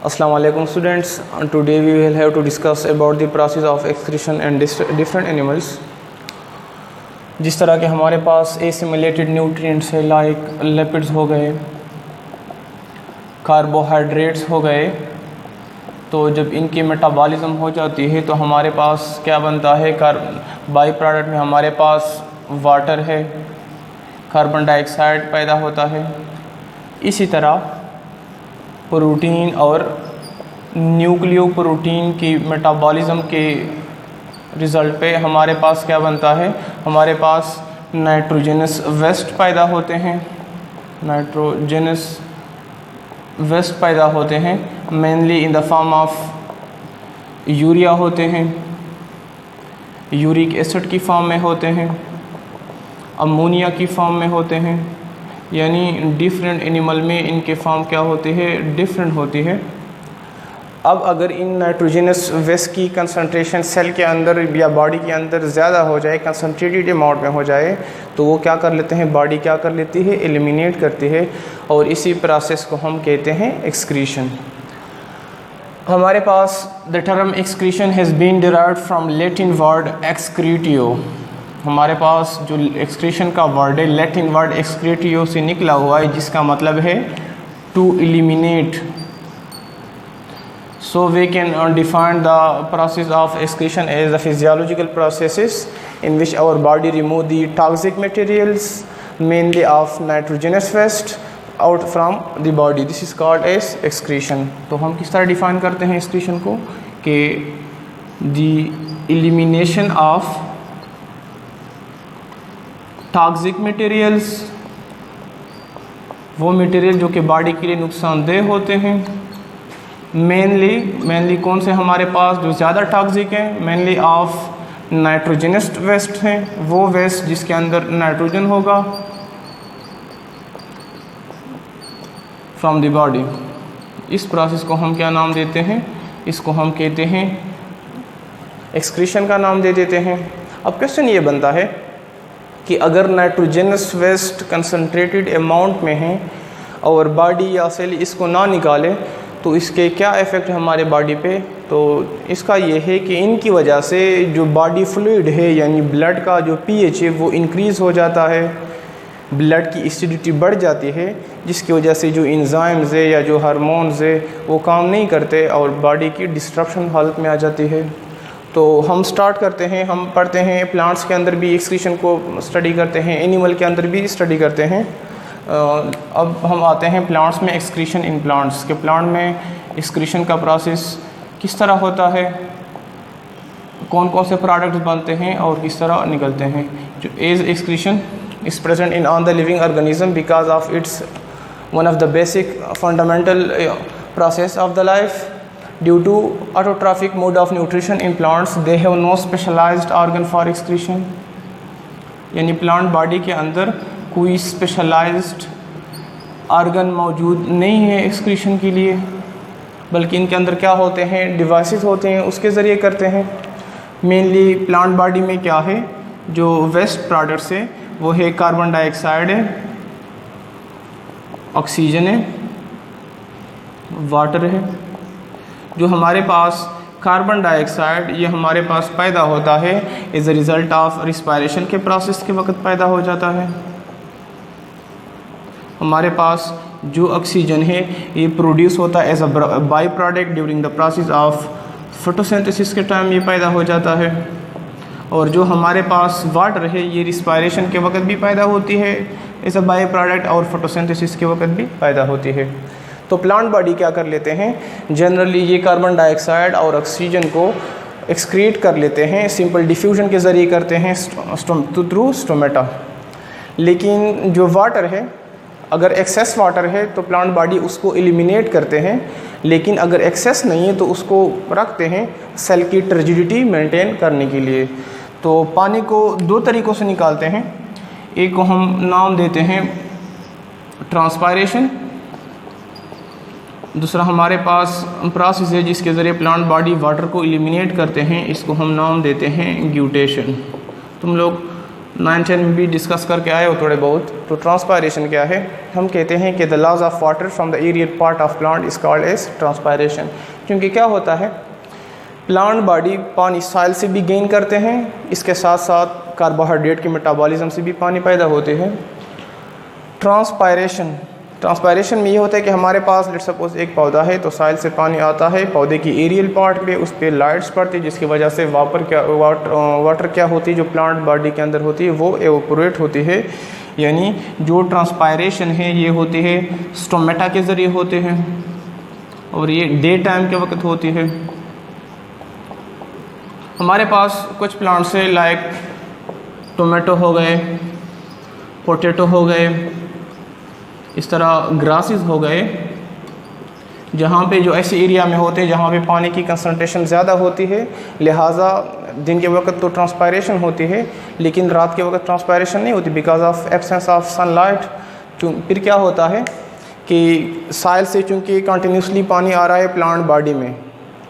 Assalamu alaikum students. Today we will have to discuss about the process of excretion and different animals. जिस तरह के हमारे पास assimilated nutrients है, like lipids हो गए, कार्बोहाइड्रेट्स हो गए, तो जब इनकी मेटाबॉलिज्म हो जाती है तो हमारे पास क्या बनता है, बाई प्रोडक्ट में हमारे पास वाटर है, कार्बन डाइऑक्साइड पैदा होता है। इसी तरह प्रोटीन और न्यूक्लियो प्रोटीन की मेटाबॉलिज्म के रिज़ल्ट पे हमारे पास क्या बनता है, हमारे पास नाइट्रोजनस वेस्ट पैदा होते हैं, नाइट्रोजनस वेस्ट पैदा होते हैं, mainly in the form of urea होते हैं, यूरिक एसिड की फॉर्म में होते हैं, अमोनिया की फॉर्म में होते हैं, यानी डिफरेंट एनिमल में इनके फॉर्म क्या होती है, डिफरेंट होती है। अब अगर इन नाइट्रोजनस वेस्ट की कंसंट्रेशन सेल के अंदर या बॉडी के अंदर ज़्यादा हो जाए, कंसंट्रेटेड अमाउंट में हो जाए, तो वो क्या कर लेते हैं, बॉडी क्या कर लेती है, एलिमिनेट करती है, और इसी प्रोसेस को हम कहते हैं एक्सक्रीशन। हमारे पास the term excretion has been derived from Latin word excretio. हमारे पास जो एक्सक्रीशन का वर्ड है, लैटिन वर्ड एक्सक्रीटियो से निकला हुआ है, जिसका मतलब है to eliminate. So we can define the process of excretion as the physiological processes in which our body remove the toxic materials, mainly of nitrogenous waste, out from the body. This is called as excretion. तो हम किस तरह define करते हैं excretion को, कि the elimination of toxic materials, वो material जो कि बॉडी के लिए नुकसानदेह होते हैं, मेनली कौन से हमारे पास जो ज़्यादा टॉक्सिक हैं, मेनली ऑफ नाइट्रोजनस वेस्ट हैं, वो वेस्ट जिसके अंदर नाइट्रोजन होगा फ्रॉम द बॉडी। इस प्रोसेस को हम क्या नाम देते हैं, इसको हम कहते हैं एक्सक्रीशन का नाम दे देते हैं। अब क्वेश्चन ये बनता है कि अगर नाइट्रोजनस वेस्ट कंसनट्रेटेड अमाउंट में है और बॉडी या सेल इसको ना निकाले तो इसके क्या इफ़ेक्ट है हमारे बॉडी पे। तो इसका ये है कि इनकी वजह से जो बॉडी फ्लूइड है, यानी ब्लड का जो पीएच है, वो इंक्रीज़ हो जाता है, ब्लड की एसिडिटी बढ़ जाती है, जिसकी वजह से जो एंजाइम्स है या जो हार्मोन्स है वो काम नहीं करते और बॉडी की डिस्ट्रक्शन हालत में आ जाती है। तो हम स्टार्ट करते हैं, हम पढ़ते हैं, प्लांट्स के अंदर भी एक्सक्रीशन को स्टडी करते हैं, एनिमल के अंदर भी स्टडी करते हैं। अब हम आते हैं प्लांट्स में, एक्सक्रीशन इन प्लांट्स के। प्लांट में एक्सक्रीशन का प्रोसेस किस तरह होता है, कौन कौन से प्रोडक्ट्स बनते हैं और किस तरह निकलते हैं। जो as excretion is present in on the living organism because of its one of the basic fundamental process of the life. Due to autotrophic mode of nutrition in plants, they have no specialized organ for excretion. यानी plant body के अंदर कोई specialised organ मौजूद नहीं है excretion के लिए, बल्कि इनके अंदर क्या होते हैं, डिवाइसेस होते हैं, उसके ज़रिए करते हैं। मेनली प्लांट बॉडी में क्या है, जो वेस्ट प्रोडक्ट्स है वो है कार्बन डाइऑक्साइड है, ऑक्सीजन है, वाटर है। जो हमारे पास कार्बन डाइऑक्साइड ये हमारे पास पैदा होता है as a result of respiration के प्रोसेस के वक्त पैदा हो जाता है। हमारे पास जो ऑक्सीजन है ये प्रोड्यूस होता है as a by product during the process of photosynthesis के टाइम ये पैदा हो जाता है। और जो हमारे पास वाटर है ये रिस्पायरेशन के वक्त भी पैदा होती है एज अ बाई प्रोडक्ट, और फोटोसिंथेसिस के वक्त भी पैदा होती है। तो प्लांट बॉडी क्या कर लेते हैं, जनरली ये कार्बन डाइऑक्साइड और ऑक्सीजन को एक्सक्रीट कर लेते हैं, सिंपल डिफ्यूजन के ज़रिए करते हैं थ्रू स्टोमेटा। लेकिन जो वाटर है, अगर एक्सेस वाटर है तो प्लांट बॉडी उसको एलिमिनेट करते हैं, लेकिन अगर एक्सेस नहीं है तो उसको रखते हैं सेल की टर्जिडिटी मेंटेन करने के लिए। तो पानी को दो तरीक़ों से निकालते हैं, एक को हम नाम देते हैं ट्रांसपायरेशन, दूसरा हमारे पास प्रोसेस है जिसके ज़रिए प्लांट बॉडी वाटर को एलिमिनेट करते हैं, इसको हम नाम देते हैं ग्यूटेशन। तुम लोग 9-10 में भी डिस्कस करके आए हो थोड़े बहुत। तो ट्रांसपायरेशन क्या है? हम कहते हैं कि the loss of water from the aerial part of plant is called as transpiration. क्योंकि क्या होता है, प्लांट बॉडी पानी सॉइल से भी गेन करते हैं, इसके साथ साथ कार्बोहाइड्रेट के मेटाबॉलिज्म से भी पानी पैदा होते हैं। ट्रांसपायरेशन में ये होता है कि हमारे पास लेट्स सपोज एक पौधा है, तो सॉइल से पानी आता है पौधे की एरियल पार्ट पे, उस पर लाइट्स पड़ती है, जिसकी वजह से वाटर क्या होती है जो प्लांट बॉडी के अंदर होती है वो एवोपोरेट होती है। यानी जो ट्रांसपायरेशन है ये होती है स्टोमेटा के ज़रिए होते हैं और ये डे टाइम के वक्त होती है। हमारे पास कुछ प्लांट्स है लाइक टोमेटो हो गए, पोटैटो हो गए, इस तरह ग्रासेस हो गए, जहाँ पे जो ऐसे एरिया में होते हैं जहाँ पे पानी की कंसंट्रेशन ज़्यादा होती है, लिहाजा दिन के वक्त तो ट्रांसपायरेशन होती है लेकिन रात के वक्त ट्रांसपायरेशन नहीं होती because of absence of sunlight. फिर क्या होता है कि सॉइल से चूँकि कंटिन्यूसली पानी आ रहा है प्लांट बॉडी में,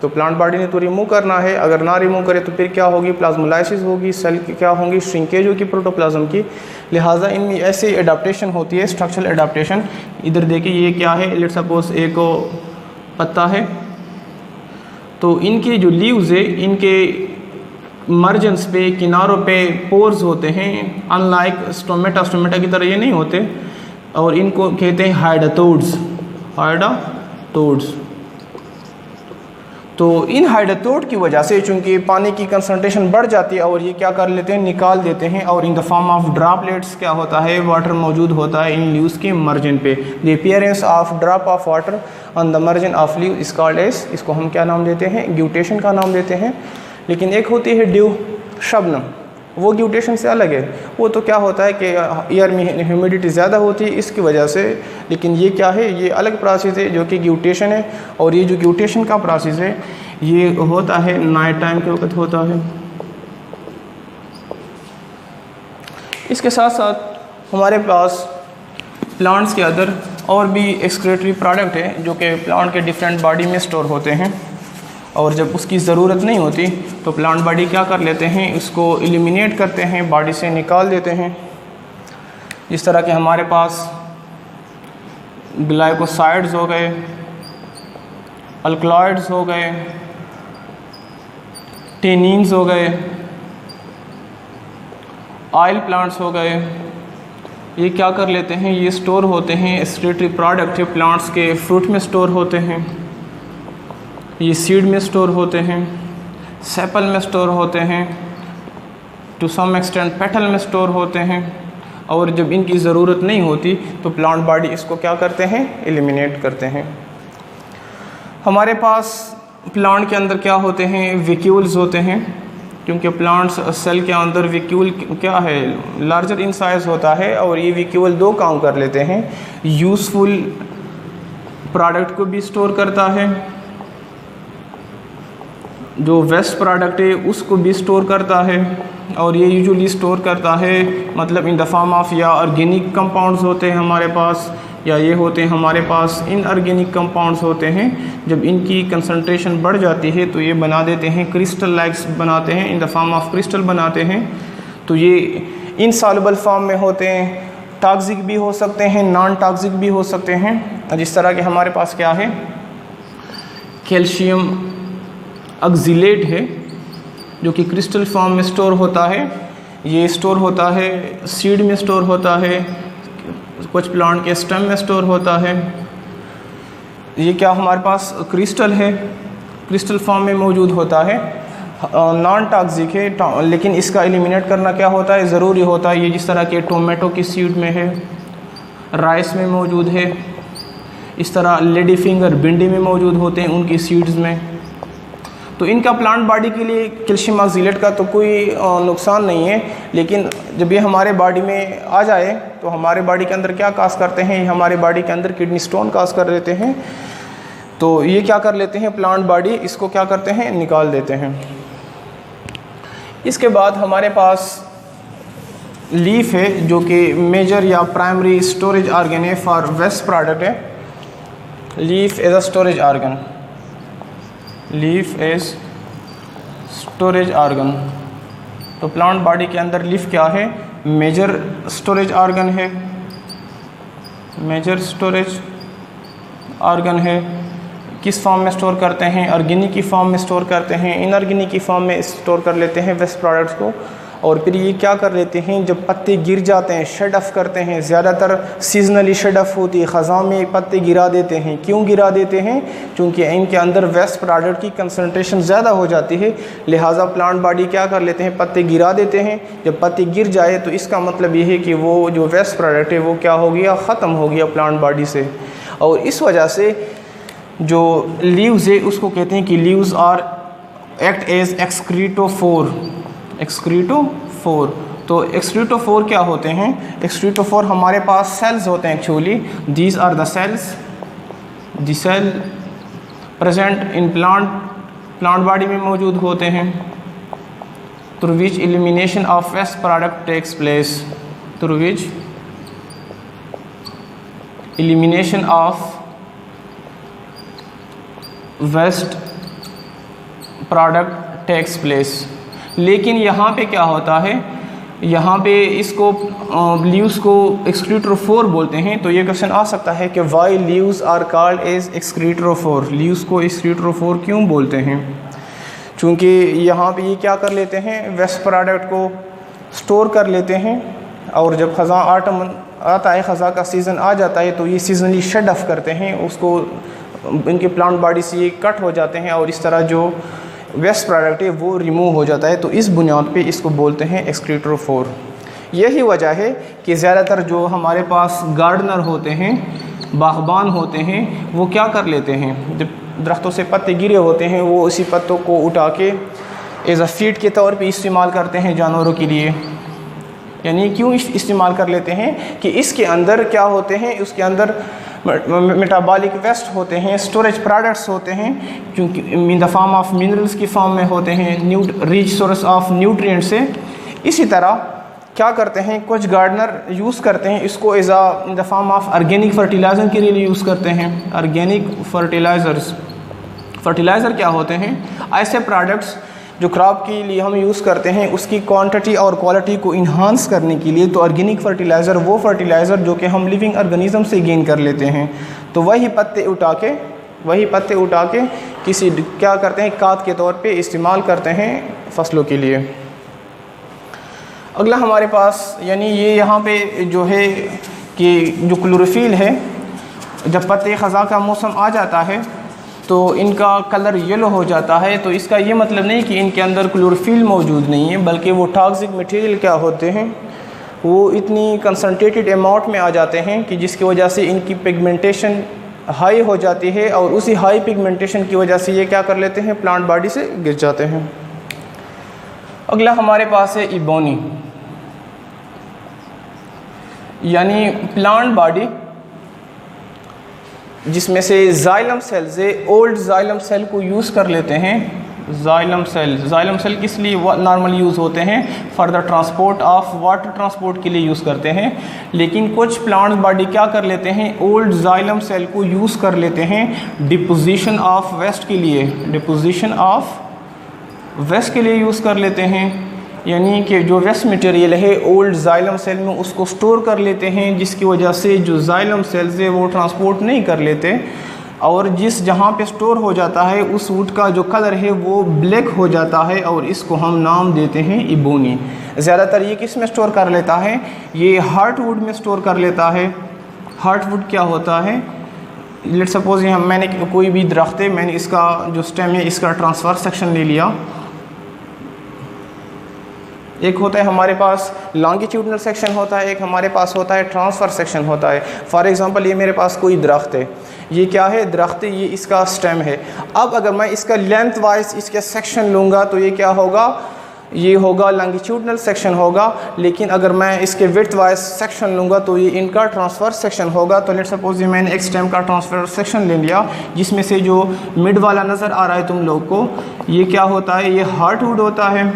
तो प्लांट बॉडी ने तो रिमूव करना है, अगर ना रिमूव करे तो फिर क्या होगी, प्लाज्मोलाइसिस होगी, सेल की क्या होंगी, श्रिंकेज होगी प्रोटोप्लाज्म की। लिहाजा इनमें ऐसे एडाप्टेशन होती है, स्ट्रक्चरल एडाप्टेशन। इधर देखिए ये क्या है, लेट्स सपोज एक पत्ता है, तो इनके जो लीव्स है इनके मर्जन्स पे किनारों पे पोर्स होते हैं, अनलाइक स्टोमेटा की तरह ये नहीं होते, और इनको कहते हैं हाइडाटोड्स। तो इन हाइडाटोड की वजह से चूंकि पानी की कंसंट्रेशन बढ़ जाती है और ये क्या कर लेते हैं, निकाल देते हैं, और in the form of droplets क्या होता है, वाटर मौजूद होता है इन लीव्स के मार्जिन पे। The appearance of drop of water on the margin of leaf is called as, इसको हम क्या नाम देते हैं, ग्यूटेशन का नाम देते हैं। लेकिन एक होती है ड्यू, शबनम, वो ग्यूटेशन से अलग है। वो तो क्या होता है कि एयर में ह्यूमिडिटी ज़्यादा होती है इसकी वजह से, लेकिन ये क्या है, ये अलग प्रोसेस है जो कि ग्यूटेशन है। और ये जो ग्यूटेशन का प्रोसेस है ये होता है नाइट टाइम के वक्त होता है। इसके साथ साथ हमारे पास प्लांट्स के अंदर और भी एक्सक्रीटरी प्रोडक्ट है जो कि प्लांट के डिफरेंट बॉडी में स्टोर होते हैं, और जब उसकी ज़रूरत नहीं होती तो प्लांट बॉडी क्या कर लेते हैं, उसको एलिमिनेट करते हैं, बॉडी से निकाल देते हैं। जिस तरह के हमारे पास ग्लाइकोसाइड्स हो गए, अल्कलॉइड्स हो गए, टेनिन्स हो गए, ऑयल प्लांट्स हो गए, ये क्या कर लेते हैं, ये स्टोर होते हैं, एक्सक्रीटरी प्रोडक्ट है प्लांट्स के, फ्रूट में स्टोर होते हैं, ये सीड में स्टोर होते हैं, सेपल में स्टोर होते हैं, टू सम एक्सटेंट पेटल में स्टोर होते हैं, और जब इनकी ज़रूरत नहीं होती तो प्लांट बॉडी इसको क्या करते हैं, एलिमिनेट करते हैं। हमारे पास प्लांट के अंदर क्या होते हैं, वैक्यूल्स होते हैं, क्योंकि प्लांट्स सेल के अंदर वैक्यूल क्या है, लार्जर इन साइज होता है, और ये वैक्यूल दो काम कर लेते हैं, यूज़फुल प्रोडक्ट को भी स्टोर करता है, जो वेस्ट प्रोडक्ट है उसको भी स्टोर करता है, और ये यूजुअली स्टोर करता है मतलब इन द फॉर्म ऑफ या ऑर्गेनिक कंपाउंड्स होते हैं हमारे पास, या ये होते हैं हमारे पास इनऑर्गेनिक कंपाउंड्स होते हैं। जब इनकी कंसंट्रेशन बढ़ जाती है तो ये बना देते हैं क्रिस्टल लाइक्स बनाते हैं, in the form of crystal बनाते हैं। तो ये इनसॉल्युबल फॉर्म में होते हैं, टॉक्सिक भी हो सकते हैं, नॉन टॉक्सिक भी हो सकते हैं। जिस तरह के हमारे पास क्या है, कैल्शियम ऑक्जिलेट है जो कि क्रिस्टल फॉर्म में स्टोर होता है, ये स्टोर होता है सीड में स्टोर होता है, कुछ प्लांट के स्टेम में स्टोर होता है। ये क्या हमारे पास क्रिस्टल है, क्रिस्टल फॉर्म में मौजूद होता है, नॉन टॉक्सिक है, लेकिन इसका एलिमिनेट करना क्या होता है, ज़रूरी होता है। ये जिस तरह के टोमेटो की सीड में है, राइस में मौजूद है, इस तरह लेडी फिंगर भिंडी में मौजूद होते हैं उनकी सीड्स में। तो इनका प्लांट बॉडी के लिए कैल्शियम ऑक्जिलेट का तो कोई नुकसान नहीं है, लेकिन जब ये हमारे बॉडी में आ जाए तो हमारे बॉडी के अंदर क्या काज करते हैं, ये हमारे बॉडी के अंदर किडनी स्टोन काज कर देते हैं। तो ये क्या कर लेते हैं, प्लांट बॉडी इसको क्या करते हैं, निकाल देते हैं। इसके बाद हमारे पास लीफ है जो कि मेजर या प्राइमरी स्टोरेज ऑर्गन है फॉर वेस्ट प्रोडक्ट है। Leaf as a storage organ, leaf as storage organ. तो प्लांट बॉडी के अंदर लीफ क्या है, मेजर स्टोरेज ऑर्गन है, मेजर स्टोरेज ऑर्गन है। किस फॉर्म में स्टोर करते हैं? ऑर्गेनिक की फॉर्म में स्टोर करते हैं, इनऑर्गेनिक की फॉर्म में स्टोर कर लेते हैं वेस्ट प्रोडक्ट्स को। और फिर ये क्या कर लेते हैं, जब पत्ते गिर जाते हैं शेड ऑफ करते हैं, ज़्यादातर सीजनली शेड ऑफ होती है, ख़ज़ां में पत्ते गिरा देते हैं। क्यों गिरा देते हैं? क्योंकि इनके अंदर वेस्ट प्रोडक्ट की कंसनट्रेशन ज़्यादा हो जाती है, लिहाजा प्लांट बॉडी क्या कर लेते हैं, पत्ते गिरा देते हैं। जब पत्ते गिर जाए तो इसका मतलब ये है कि वो जो वेस्ट प्रोडक्ट है वो क्या हो गया, ख़त्म हो गया प्लांट बॉडी से। और इस वजह से जो लीव्स है उसको कहते हैं कि लीव्स आर एक्ट एज एक्सक्रीटोफोर, एक्सक्रीटोफोर। तो एक्सक्रीटोफोर क्या होते हैं? एक्सक्रीटोफोर हमारे पास सेल्स होते हैं actually, these are the cells, the cell present in plant body में मौजूद होते हैं, through which elimination of waste product takes place, through which elimination of waste product takes place. लेकिन यहाँ पे क्या होता है, यहाँ पे इसको लीव्स को एक्सक्रीटोफोर बोलते हैं। तो ये क्वेश्चन आ सकता है कि why leaves are called as excretophore, leaves को एक्सक्रीटोफोर क्यों बोलते हैं? चूँकि यहाँ पे ये क्या कर लेते हैं, वेस्ट प्रोडक्ट को स्टोर कर लेते हैं, और जब ख़ज़ां ऑटम आता है, ख़ज़ां का सीज़न आ जाता है, तो ये सीजनली शेड ऑफ करते हैं उसको, इनके प्लांट बॉडी से ये कट हो जाते हैं और इस तरह जो वेस्ट प्रोडक्ट है वो रिमूव हो जाता है। तो इस बुनियाद पे इसको बोलते हैं एक्सक्रीटोफोर। यही वजह है कि ज़्यादातर जो हमारे पास गार्डनर होते हैं, बागबान होते हैं, वो क्या कर लेते हैं, जब दरख्तों से पत्ते गिरे होते हैं वो उसी पत्तों को उठा के एज अ फीड के तौर पे इस्तेमाल करते हैं जानवरों के लिए। यानी क्यों इस्तेमाल कर लेते हैं कि इसके अंदर क्या होते हैं, उसके अंदर मेटाबॉलिक वेस्ट होते हैं, स्टोरेज प्रोडक्ट्स होते हैं, क्योंकि इन द फॉर्म ऑफ मिनरल्स की फॉर्म में होते हैं, रिच सोर्स ऑफ न्यूट्रिएंट्स से। इसी तरह क्या करते हैं, कुछ गार्डनर यूज़ करते हैं इसको as a in the form of organic fertiliser के लिए यूज़ करते हैं। ऑर्गेनिक फर्टिलाइज़र्स, फर्टिलाइज़र क्या होते हैं, ऐसे प्रोडक्ट्स जो क्रॉप के लिए हम यूज़ करते हैं उसकी क्वांटिटी और क्वालिटी को इन्हांस करने के लिए। तो ऑर्गेनिक फर्टिलाइज़र वो फर्टिलाइज़र जो कि हम लिविंग ऑर्गेनिज्म से गेन कर लेते हैं। तो वही पत्ते उठा के किसी क्या करते हैं, खाद के तौर पे इस्तेमाल करते हैं फसलों के लिए। अगला हमारे पास यानी ये यहाँ पे जो है कि जो क्लोरोफिल है, जब पत्ते ख़ज़ां का मौसम आ जाता है तो इनका कलर येलो हो जाता है। तो इसका ये मतलब नहीं कि इनके अंदर क्लोरोफिल मौजूद नहीं है, बल्कि वो टॉक्सिक मटेरियल क्या होते हैं, वो इतनी कंसनट्रेटेड अमाउंट में आ जाते हैं कि जिसकी वजह से इनकी पिगमेंटेशन हाई हो जाती है, और उसी हाई पिगमेंटेशन की वजह से ये क्या कर लेते हैं, प्लांट बॉडी से गिर जाते हैं। अगला हमारे पास है इबोनी, यानी प्लांट बॉडी जिसमें से जाइलम सेल्स है, ओल्ड जाइलम सेल को यूज़ कर लेते हैं। जाइलम सेल किस लिए नॉर्मली यूज़ होते हैं, for the transport of water, transport के लिए यूज़ करते हैं। लेकिन कुछ प्लांट बॉडी क्या कर लेते हैं, ओल्ड जाइलम सेल को यूज़ कर लेते हैं डिपोजिशन ऑफ वेस्ट के लिए, डिपोजिशन ऑफ वेस्ट के लिए यूज़ कर लेते हैं। यानी कि जो वेस्ट मटेरियल है ओल्ड जाइलम सेल में उसको स्टोर कर लेते हैं, जिसकी वजह से जो जाइलम सेल्स है वो ट्रांसपोर्ट नहीं कर लेते, और जिस जहाँ पे स्टोर हो जाता है उस वुड का जो कलर है वो ब्लैक हो जाता है, और इसको हम नाम देते हैं इबोनी। ज़्यादातर ये किस में स्टोर कर लेता है, ये हार्टवुड में स्टोर कर लेता है। हार्टवुड क्या होता है, लेट सपोज यहाँ मैंने कोई भी दरख्त है, मैंने इसका जो स्टेम है इसका ट्रांसफ़र सेक्शन ले लिया। एक होता है हमारे पास लॉन्गिट्यूडनल सेक्शन होता है, एक हमारे पास होता है ट्रांसफ़र सेक्शन होता है। फॉर एग्जांपल ये मेरे पास कोई दरख्त है, ये क्या है, दरख्त, ये इसका स्टेम है। अब अगर मैं इसका लेंथ वाइज इसके सेक्शन लूँगा तो ये क्या होगा, ये होगा लॉन्गिट्यूडनल सेक्शन होगा। लेकिन अगर मैं इसके विड्थ वाइज सेक्शन लूँगा तो ये इनका ट्रांसफ़र सेक्शन होगा। तो लेट सपोज ये मैंने एक स्टेम का ट्रांसफ़र सेक्शन ले लिया, जिसमें से जो मिड वाला नज़र आ रहा है तुम लोग को, ये क्या होता है, ये हार्टवुड होता है।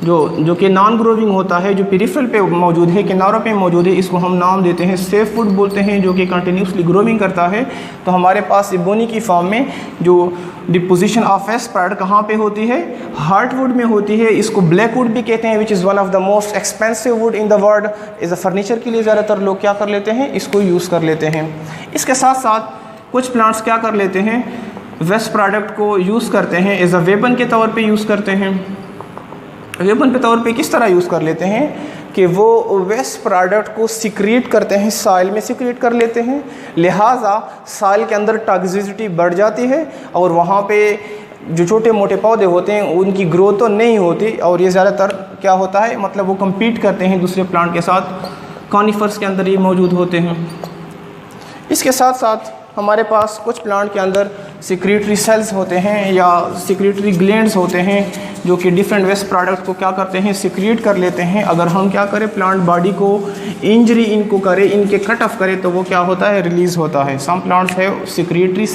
जो कि नॉन ग्रोविंग होता है, जो पेरिफेरल पे मौजूद है, किनारों पे मौजूद है, इसको हम नाम देते हैं सेफ वुड बोलते हैं, जो कि कंटिन्यूसली ग्रोविंग करता है। तो हमारे पास इबोनी की फॉर्म में जो डिपोजिशन ऑफ वेस्ट प्रोडक्ट कहाँ पे होती है, हार्टवुड में होती है। इसको ब्लैक वुड भी कहते हैं, which is one of the most expensive wood in the world. As a furniture के लिए ज़्यादातर लोग क्या कर लेते हैं, इसको यूज़ कर लेते हैं। इसके साथ साथ कुछ प्लांट्स क्या कर लेते हैं, वेस्ट प्रोडक्ट को यूज़ करते हैं, एज अ वेपन के तौर पे यूज़ करते हैं। वेपन के तौर पे किस तरह यूज़ कर लेते हैं कि वो वेस्ट प्रोडक्ट को सिक्रीट करते हैं, सॉइल में सिक्रीट कर लेते हैं, लिहाजा सॉइल के अंदर टॉक्सिसिटी बढ़ जाती है और वहाँ पे जो छोटे मोटे पौधे होते हैं उनकी ग्रोथ तो नहीं होती, और ये ज़्यादातर क्या होता है, मतलब वो कम्पीट करते हैं दूसरे प्लांट के साथ। कॉनिफर्स के अंदर ये मौजूद होते हैं। इसके साथ साथ हमारे पास कुछ प्लांट के अंदर सिक्रीटरी सेल्स होते हैं या सिक्रीटरी ग्लैंड्स होते हैं, जो कि डिफरेंट वेस्ट प्रोडक्ट को क्या करते हैं, सिक्रीट कर लेते हैं। अगर हम क्या करें, प्लांट बॉडी को इंजरी इनको करें, इनके कट ऑफ करें, तो वो क्या होता है, रिलीज़ होता है। सम प्लांट्स है सिक्रीटरी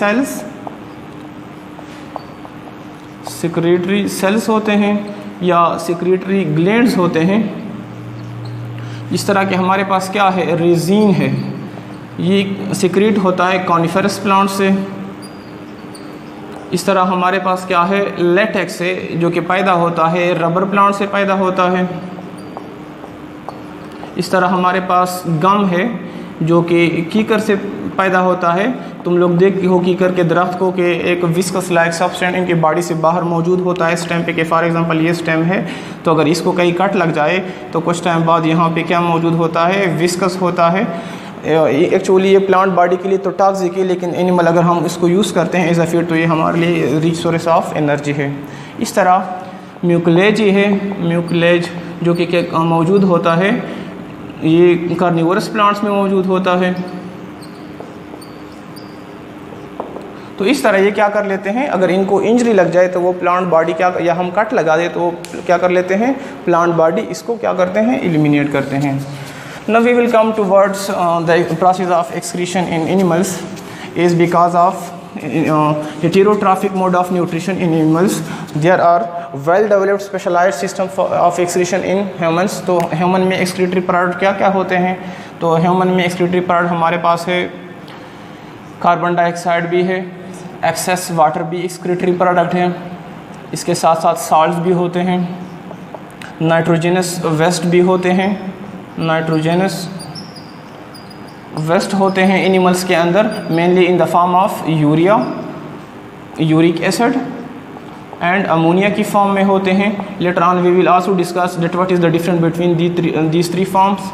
सेल्स होते हैं या सिक्रीटरी ग्लैंड्स होते हैं। इस तरह के हमारे पास क्या है, रेजिन है, ये सिक्रीट होता है कॉनिफरस प्लांट से। इस तरह हमारे पास क्या है, लेटेक्स है, जो कि पैदा होता है रबर प्लांट से पैदा होता है। इस तरह हमारे पास गम है, जो कि कीकर से पैदा होता है। तुम लोग देखते हो कीकर के दरख्त को कि एक विस्कस लाइक सब्सटेंस इनकी बॉडी से बाहर मौजूद होता है स्टेम पे, कि फॉर एग्जांपल ये स्टेम है, तो अगर इसको कहीं कट लग जाए तो कुछ टाइम बाद यहाँ पे क्या मौजूद होता है, विस्कस होता है। एक्चुअली ये प्लांट बॉडी के लिए तो टॉक्सिक है, लेकिन एनिमल अगर हम इसको यूज़ करते हैं एज अ फीड तो ये हमारे लिए रिच सोर्स ऑफ एनर्जी है। इस तरह म्यूकलेज है, म्यूकलेज जो कि मौजूद होता है, ये कार्निवोरस प्लांट्स में मौजूद होता है। तो इस तरह ये क्या कर लेते हैं, अगर इनको इंजरी लग जाए तो वो प्लांट बॉडी क्या, या हम कट लगा दे तो क्या कर लेते हैं, प्लांट बॉडी इसको क्या करते हैं, एलिमिनेट करते हैं। Now we will come towards the process of excretion in animals is because of heterotrophic mode of nutrition in animals. There are well developed specialized system of excretion in humans. तो human में excretory product क्या क्या होते हैं, तो human में excretory product हमारे पास है, कार्बन डाइऑक्साइड भी है, एक्सेस वाटर भी एक्सक्रीटरी प्रोडक्ट है, इसके साथ साथ साल्ट भी होते हैं, नाइट्रोजनस वेस्ट भी होते हैं, नाइट्रोजनस वेस्ट होते हैं एनिमल्स के अंदर, mainly in the form of urea, uric acid and ammonia की फॉर्म में होते हैं। Later on we will also discuss that what is the difference between these three forms.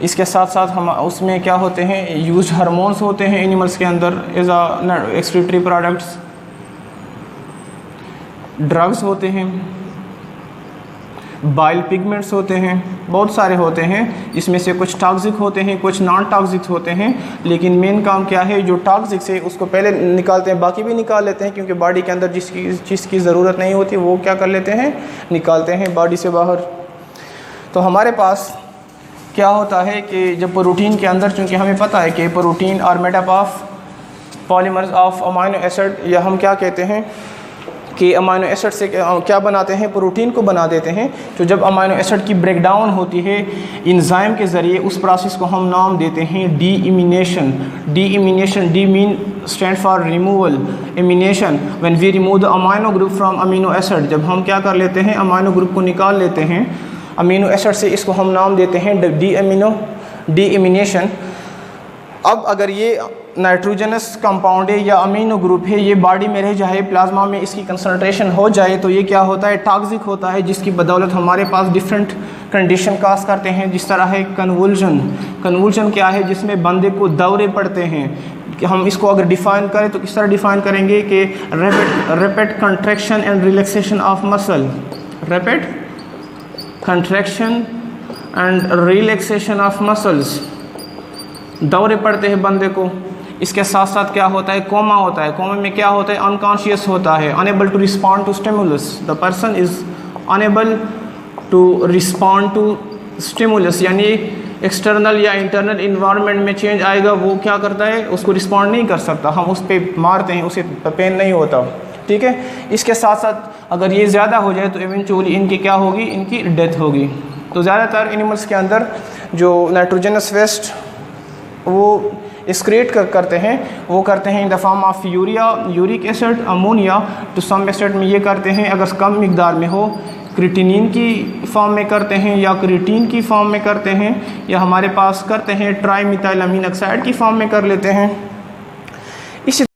इसके साथ साथ हम उसमें क्या होते हैं, यूज हार्मोन्स होते हैं एनिमल्स के अंदर as a excretory products, drugs होते हैं, बाइल पिगमेंट्स होते हैं, बहुत सारे होते हैं। इसमें से कुछ टॉक्सिक होते हैं, कुछ नॉन टॉक्सिक होते हैं, लेकिन मेन काम क्या है, जो टॉक्सिक से उसको पहले निकालते हैं, बाकी भी निकाल लेते हैं, क्योंकि बॉडी के अंदर जिसकी चीज़ की ज़रूरत नहीं होती वो क्या कर लेते हैं, निकालते हैं बॉडी से बाहर। तो हमारे पास क्या होता है कि जब प्रोटीन के अंदर, चूँकि हमें पता है कि protein are made up of polymers of amino acid, या हम क्या कहते हैं कि अमाइनो एसिड से क्या बनाते हैं, प्रोटीन को बना देते हैं। तो जब अमाइनो एसिड की ब्रेकडाउन होती है इंजाइम के ज़रिए, उस प्रोसेस को हम नाम देते हैं deamination. Deamination, de mean stand for removal, amination when we remove the amino group from amino acid, जब हम क्या कर लेते हैं, अमाइनो ग्रुप को निकाल लेते हैं अमीनो एसिड से, इसको हम नाम देते हैं डीइमिनेशन। अब अगर ये नाइट्रोजनस कंपाउंड है या अमीनो ग्रुप है, ये बॉडी में रह जाए, प्लाज्मा में इसकी कंसंट्रेशन हो जाए, तो ये क्या होता है, टॉक्सिक होता है, जिसकी बदौलत हमारे पास डिफरेंट कंडीशन काज करते हैं। जिस तरह है कन्वुल्जन। कन्वुल्जन क्या है, जिसमें बंदे को दौरे पड़ते हैं। कि हम इसको अगर डिफ़ाइन करें तो किस तरह डिफ़ाइन करेंगे कि rapid contraction and relaxation of muscle, rapid contraction and relaxation of muscles, दौरे पड़ते हैं बंदे को। इसके साथ साथ क्या होता है, कोमा होता है। कोमा में क्या होता है, अनकॉन्शियस होता है, unable to respond to stimulus, the person is unable to respond to stimulus, यानी एक्सटर्नल या इंटरनल इन्वायरमेंट में चेंज आएगा, वो क्या करता है, उसको रिस्पॉन्ड नहीं कर सकता, हम उस पर मारते हैं, उसे पेन नहीं होता, ठीक है। इसके साथ साथ अगर ये ज़्यादा हो जाए तो इवेंचुअली इनकी क्या होगी, इनकी डेथ होगी। तो ज़्यादातर एनिमल्स के अंदर जो नाइट्रोजनस वेस्ट वो एक्सक्रीट करते हैं, वो करते हैं in the form of urea, uric acid, ammonia. To some extent में ये करते हैं, अगर कम मिकदार में हो क्रिटिनिन की फॉर्म में करते हैं या क्रिटीन की फॉर्म में करते हैं, या हमारे पास करते हैं ट्राई मिथाइल अमीन ऑक्साइड की फॉर्म में कर लेते हैं। इसी